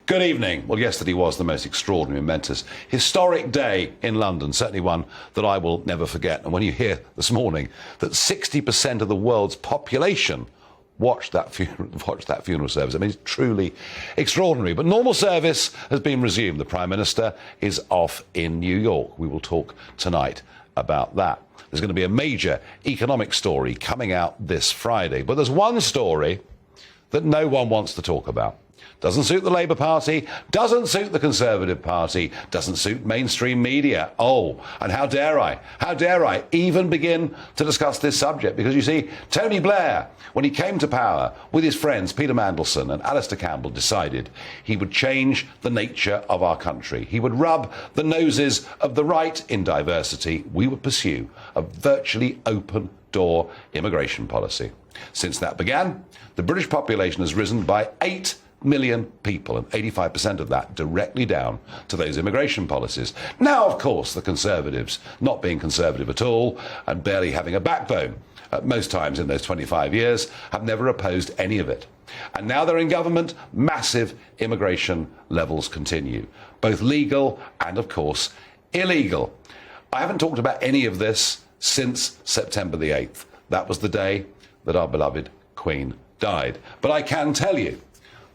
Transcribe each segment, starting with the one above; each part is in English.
Good evening. Well, yesterday was the most extraordinary, momentous, historic day in London, certainly one that I will never forget. And when you hear this morning that 60% of the world's population watched that funeral service, I mean, it's truly extraordinary. But normal service has been resumed. The Prime Minister is off in New York. We will talk tonight about that. There's going to be a major economic story coming out this Friday. But there's one story that no one wants to talk about. Doesn't suit the Labour Party, doesn't suit the Conservative Party, doesn't suit mainstream media. Oh, and how dare I even begin to discuss this subject? Because you see, Tony Blair, when he came to power with his friends Peter Mandelson and Alistair Campbell, decided he would change the nature of our country. He would rub the noses of the right in diversity. We would pursue a virtually open door immigration policy. Since that began, the British population has risen by 8 million people, and 85% of that directly down to those immigration policies. Now, of course, the Conservatives, not being Conservative at all and barely having a backbone at most times in those 25 years, have never opposed any of it. And now they're in government, massive immigration levels continue, both legal and, of course, illegal. I haven't talked about any of this since September the 8th. That was the day that our beloved Queen died. But I can tell you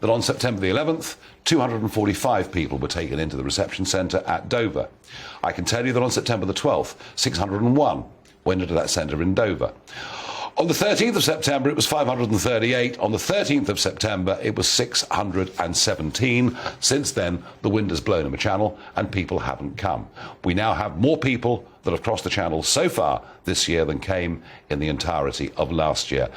that on September the 11th, 245 people were taken into the reception centre at Dover. I can tell you that on September the 12th, 601 went into that centre in Dover. On the 13th of September, it was 538. On the 13th of September, it was 617. Since then, the wind has blown in the Channel and people haven't come. We now have more people that have crossed the Channel so far this year than came in the entirety of last year.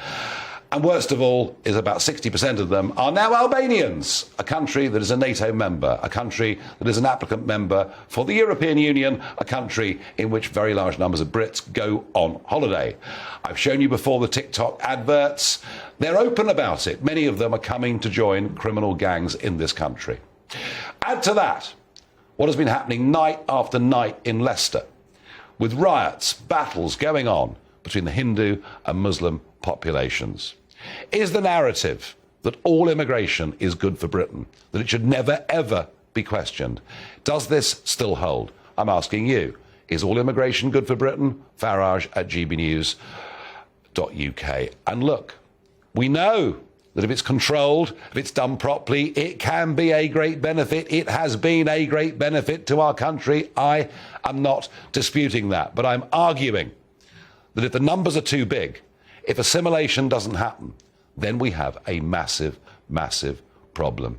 And worst of all is about 60% of them are now Albanians, a country that is a NATO member, a country that is an applicant member for the European Union, a country in which very large numbers of Brits go on holiday. I've shown you before the TikTok adverts. They're open about it. Many of them are coming to join criminal gangs in this country. Add to that what has been happening night after night in Leicester, with riots, battles going on between the Hindu and Muslim populations. Is the narrative that all immigration is good for Britain, that it should never, ever be questioned? Does this still hold? I'm asking you. Is all immigration good for Britain? Farage at GBNews.uk. And look, we know that if it's controlled, if it's done properly, it can be a great benefit. It has been a great benefit to our country. I am not disputing that. But I'm arguing that if the numbers are too big, if assimilation doesn't happen, then we have a massive, massive problem.